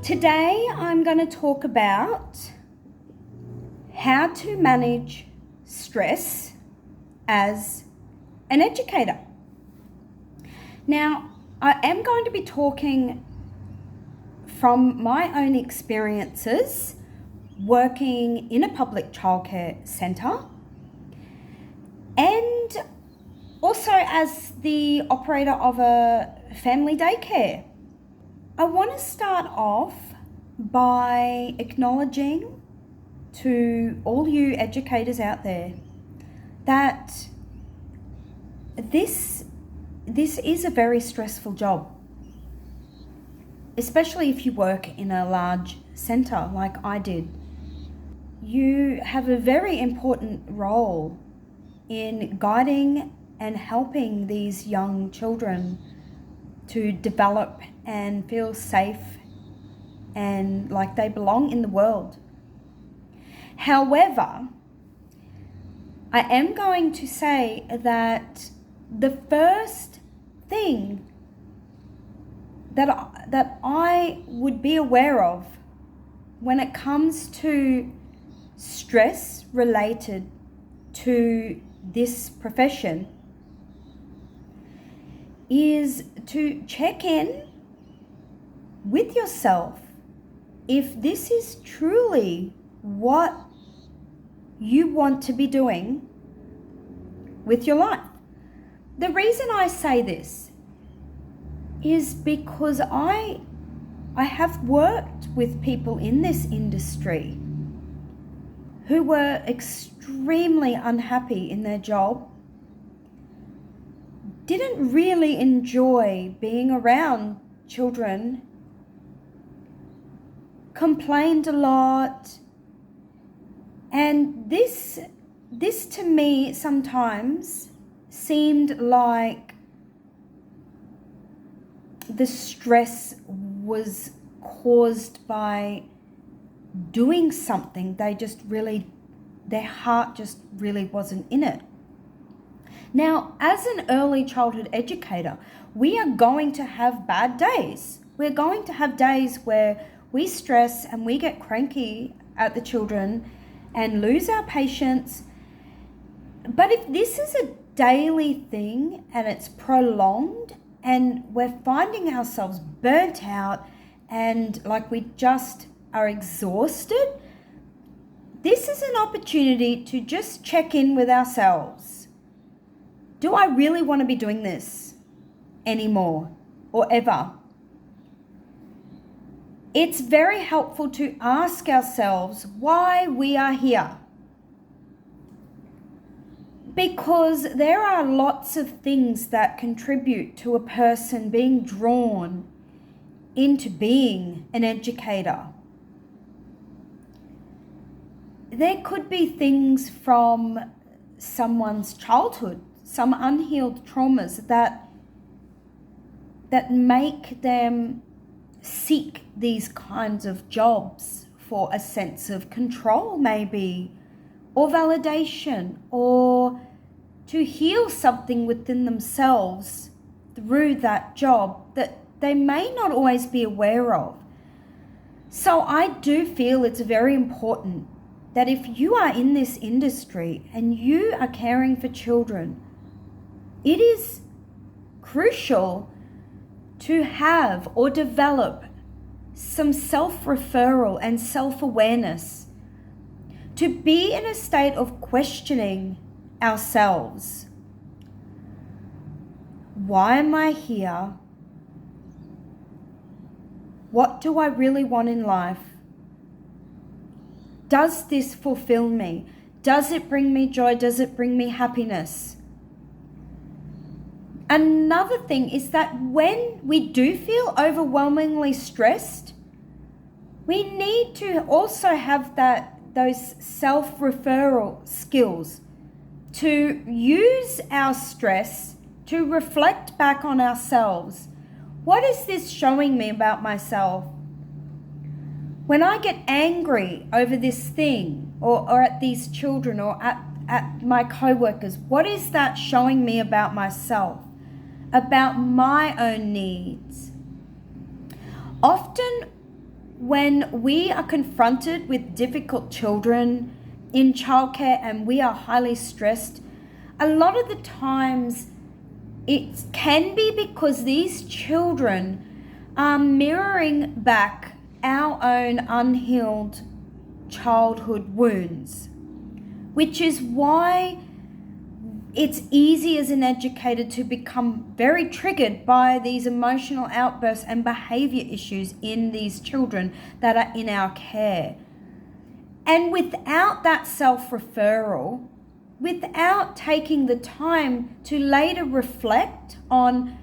Today I'm going to talk about how to manage stress as an educator. Now, I am going to be talking from my own experiences working in a public childcare centre and also as the operator of a family daycare. I want to start off by acknowledging to all you educators out there that this is a very stressful job, especially if you work in a large centre like I did. You have a very important role in guiding and helping these young children to develop and feel safe and like they belong in the world. However, I am going to say that the first thing that I would be aware of when it comes to stress related to this profession is to check in with yourself if this is truly what you want to be doing with your life. The reason I say this is because I have worked with people in this industry who were extremely unhappy in their job, didn't really enjoy being around children, complained a lot, and this to me sometimes seemed like the stress was caused by doing something their heart just really wasn't in it. Now, as an early childhood educator, we are going to have bad days. We're going to have days where we stress and we get cranky at the children and lose our patience. But if this is a daily thing and it's prolonged and we're finding ourselves burnt out and like we just are exhausted, this is an opportunity to just check in with ourselves. Do I really want to be doing this anymore or ever? It's very helpful to ask ourselves why we are here. Because there are lots of things that contribute to a person being drawn into being an educator. There could be things from someone's childhood, some unhealed traumas that make them seek these kinds of jobs for a sense of control maybe, or validation, or to heal something within themselves through that job that they may not always be aware of. So I do feel it's very important that if you are in this industry and you are caring for children, it is crucial to have or develop some self-referral and self-awareness, to be in a state of questioning ourselves. Why am I here? What do I really want in life? Does this fulfill me? Does it bring me joy? Does it bring me happiness? Another thing is that when we do feel overwhelmingly stressed, we need to also have those self-referral skills to use our stress to reflect back on ourselves. What is this showing me about myself? When I get angry over this thing or at these children or at my co-workers, what is that showing me about myself? About my own needs? Often when we are confronted with difficult children in childcare and we are highly stressed, a lot of the times it can be because these children are mirroring back our own unhealed childhood wounds, which is why it's easy as an educator to become very triggered by these emotional outbursts and behavior issues in these children that are in our care. And without that self-referral, without taking the time to later reflect on,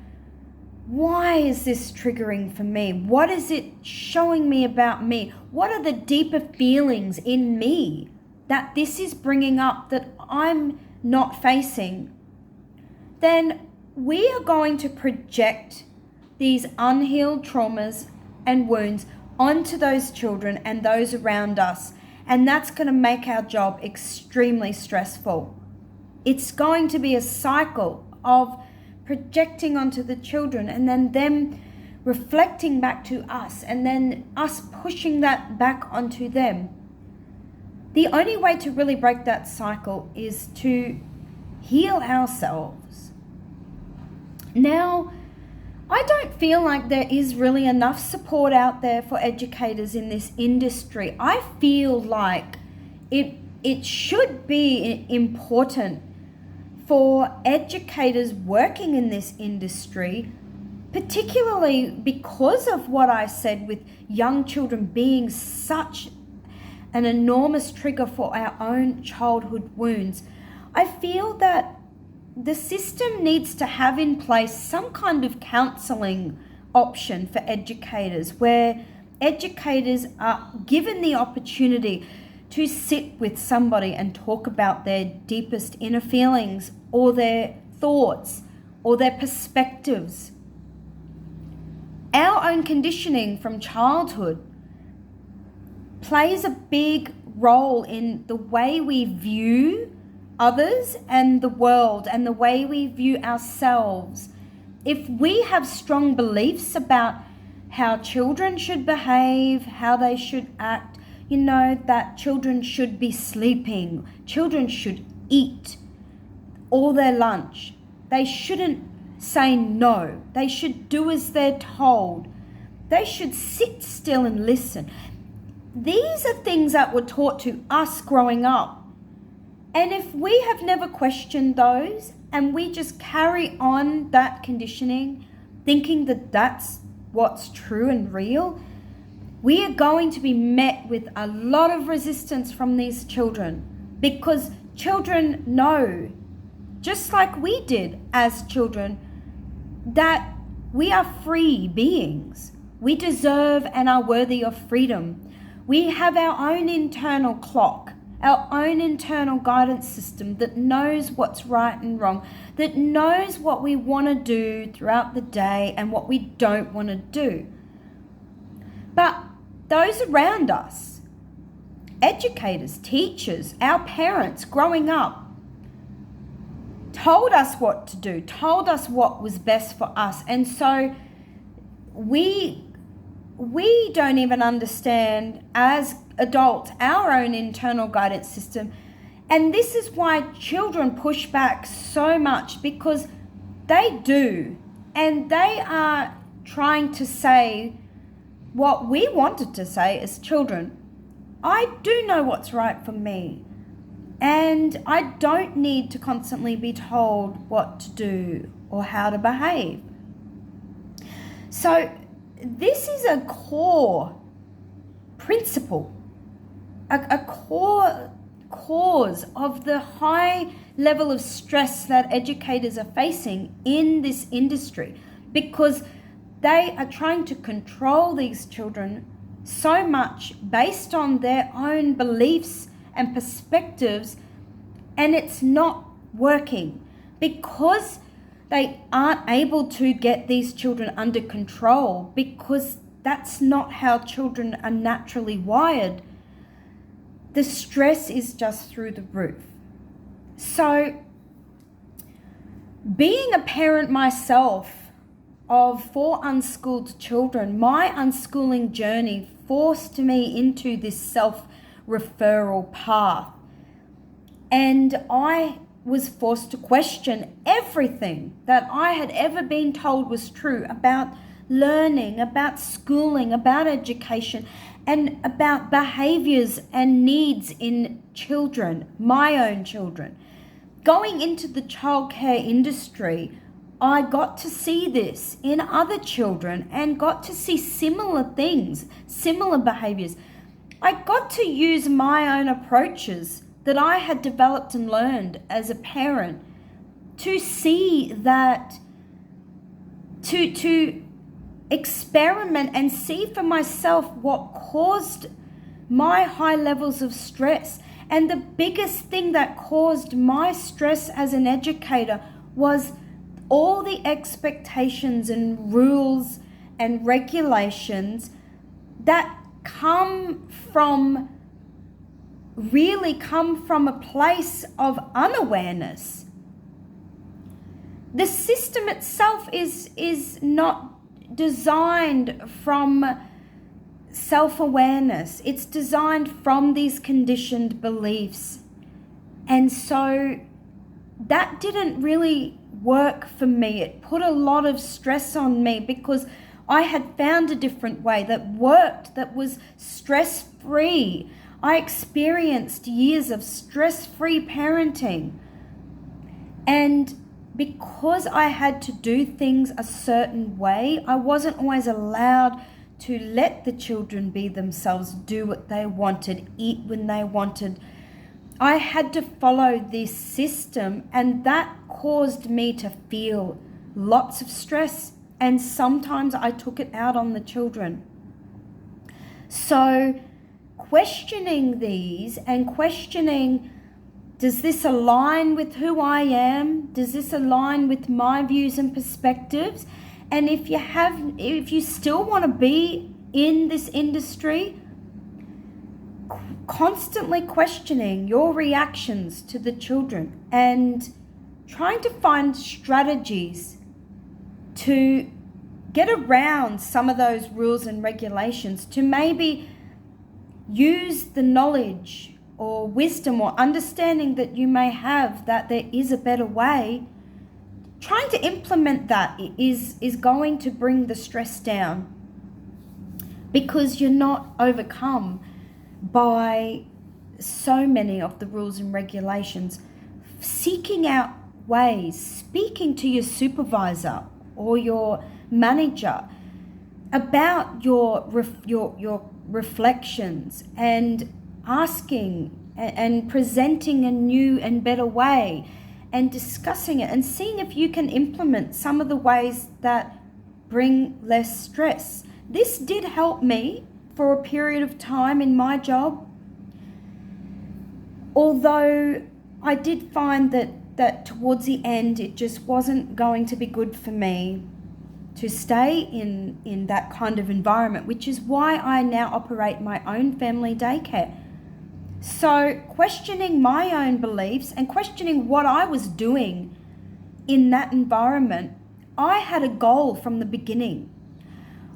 why is this triggering for me? What is it showing me about me? What are the deeper feelings in me that this is bringing up that I'm not facing? Then we are going to project these unhealed traumas and wounds onto those children and those around us. And that's going to make our job extremely stressful. It's going to be a cycle of projecting onto the children and then them reflecting back to us and then us pushing that back onto them. The only way to really break that cycle is to heal ourselves. Now, I don't feel like there is really enough support out there for educators in this industry. I feel like it should be important for educators working in this industry, particularly because of what I said with young children being such an enormous trigger for our own childhood wounds. I feel that the system needs to have in place some kind of counselling option for educators, where educators are given the opportunity to sit with somebody and talk about their deepest inner feelings or their thoughts or their perspectives. Our own conditioning from childhood plays a big role in the way we view others and the world and the way we view ourselves. If we have strong beliefs about how children should behave, how they should act, that children should be sleeping, children should eat all their lunch, they shouldn't say no, they should do as they're told, they should sit still and listen. These are things that were taught to us growing up. And if we have never questioned those and we just carry on that conditioning, thinking that that's what's true and real, we are going to be met with a lot of resistance from these children, because children know, just like we did as children, that we are free beings. We deserve and are worthy of freedom. We have our own internal clock, our own internal guidance system that knows what's right and wrong, that knows what we want to do throughout the day and what we don't want to do. But those around us, educators, teachers, our parents growing up, told us what to do, told us what was best for us. And so we don't even understand as adults our own internal guidance system. And this is why children push back so much, because they do. And they are trying to say what we wanted to say as children. I do know what's right for me. And I don't need to constantly be told what to do or how to behave. So this is a core principle, a core cause of the high level of stress that educators are facing in this industry, because they are trying to control these children so much based on their own beliefs and perspectives, and it's not working because they aren't able to get these children under control, because that's not how children are naturally wired. The stress is just through the roof. So, being a parent myself of 4 unschooled children, my unschooling journey forced me into this self-referral path. And I was forced to question everything that I had ever been told was true about learning, about schooling, about education, and about behaviors and needs in children, my own children. Going into the childcare industry, I got to see this in other children and got to see similar things, similar behaviors. I got to use my own approaches that I had developed and learned as a parent to see that, to experiment and see for myself what caused my high levels of stress. And the biggest thing that caused my stress as an educator was all the expectations and rules and regulations that really come from a place of unawareness. The system itself is not designed from self-awareness. It's designed from these conditioned beliefs. And so that didn't really work for me. It put a lot of stress on me because I had found a different way that worked, that was stress-free. I experienced years of stress-free parenting. And because I had to do things a certain way, I wasn't always allowed to let the children be themselves, do what they wanted, eat when they wanted. I had to follow this system, and that caused me to feel lots of stress, and sometimes I took it out on the children. So questioning these and questioning, does this align with who I am? Does this align with my views and perspectives? And if you still want to be in this industry, constantly questioning your reactions to the children and trying to find strategies to get around some of those rules and regulations, to maybe use the knowledge or wisdom or understanding that you may have that there is a better way. Trying to implement that is going to bring the stress down, because you're not overcome by so many of the rules and regulations. Seeking out ways, speaking to your supervisor or your manager about your reflections, and asking and presenting a new and better way, and discussing it and seeing if you can implement some of the ways that bring less stress. This did help me for a period of time in my job, although I did find that towards the end it just wasn't going to be good for me to stay in that kind of environment, which is why I now operate my own family daycare. So questioning my own beliefs and questioning what I was doing in that environment, I had a goal from the beginning.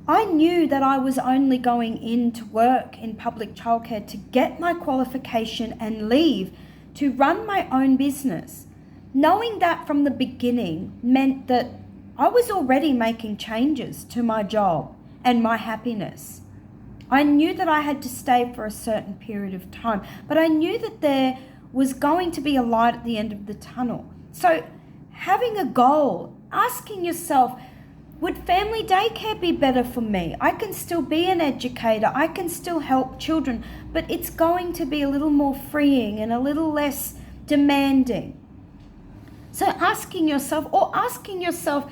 I knew that I was only going in to work in public childcare to get my qualification and leave to run my own business. Knowing that from the beginning meant that I was already making changes to my job and my happiness. I knew that I had to stay for a certain period of time, but I knew that there was going to be a light at the end of the tunnel. So having a goal, asking yourself, would family daycare be better for me? I can still be an educator, I can still help children, but it's going to be a little more freeing and a little less demanding. So asking yourself,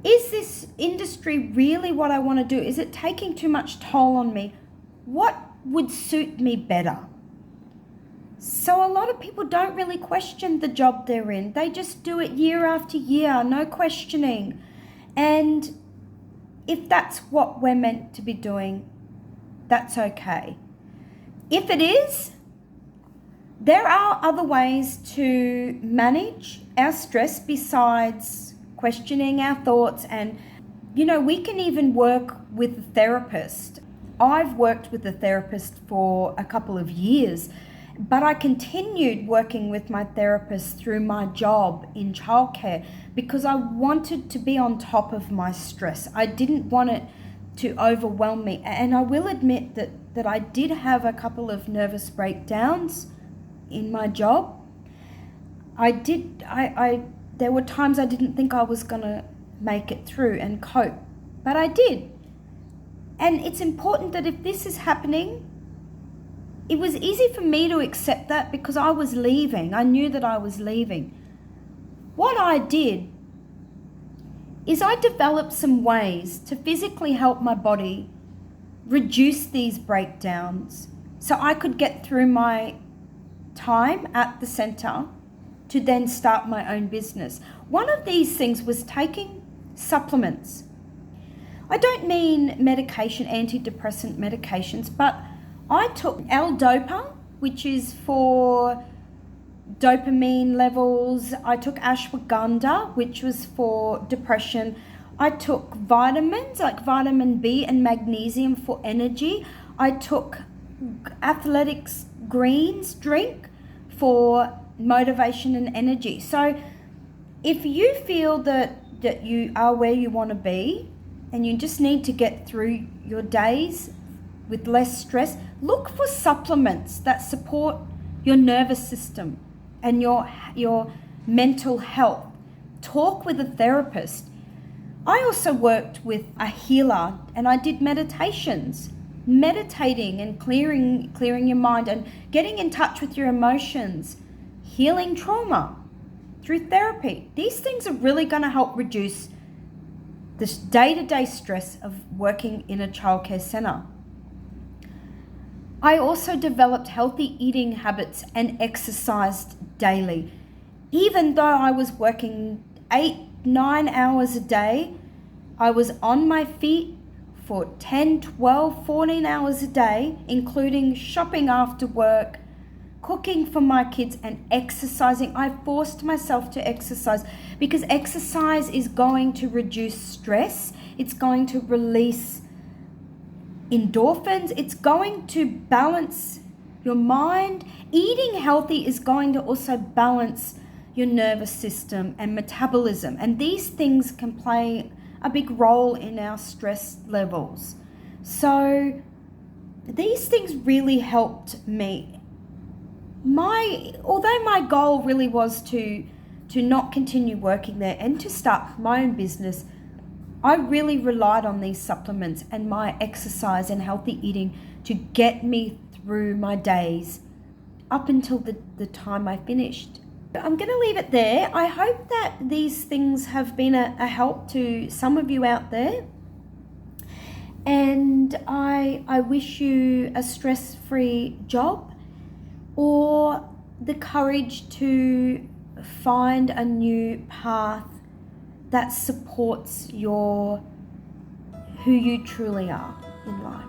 is this industry really what I want to do? Is it taking too much toll on me? What would suit me better? So a lot of people don't really question the job they're in. They just do it year after year, no questioning. And if that's what we're meant to be doing, that's okay. If it is, there are other ways to manage our stress besides questioning our thoughts. And, we can even work with a therapist. I've worked with a therapist for a couple of years, but I continued working with my therapist through my job in childcare because I wanted to be on top of my stress. I didn't want it to overwhelm me. And I will admit that I did have a couple of nervous breakdowns in my job. There were times I didn't think I was going to make it through and cope, but I did. And it's important that if this is happening, it was easy for me to accept that because I was leaving. I knew that I was leaving. What I did is I developed some ways to physically help my body reduce these breakdowns so I could get through my time at the centre to then start my own business. One of these things was taking supplements. I don't mean medication, antidepressant medications, but I took L-Dopa, which is for dopamine levels. I took ashwagandha, which was for depression. I took vitamins like vitamin B and magnesium for energy. I took athletics greens drink for motivation and energy. So if you feel that you are where you want to be and you just need to get through your days with less stress, look for supplements that support your nervous system and your mental health. Talk with a therapist. I also worked with a healer and I did meditations. Meditating and clearing your mind and getting in touch with your emotions, healing trauma through therapy. These things are really going to help reduce this day-to-day stress of working in a childcare centre. I also developed healthy eating habits and exercised daily. Even though I was working 8-9 hours a day, I was on my feet for 10, 12, 14 hours a day, including shopping after work, cooking for my kids and exercising. I forced myself to exercise because exercise is going to reduce stress. It's going to release endorphins. It's going to balance your mind. Eating healthy is going to also balance your nervous system and metabolism. And these things can play a big role in our stress levels. So these things really helped me. Although my goal really was to not continue working there and to start my own business, I really relied on these supplements and my exercise and healthy eating to get me through my days up until the time I finished. I'm going to leave it there. I hope that these things have been a help to some of you out there. And I wish you a stress-free job or the courage to find a new path that supports who you truly are in life.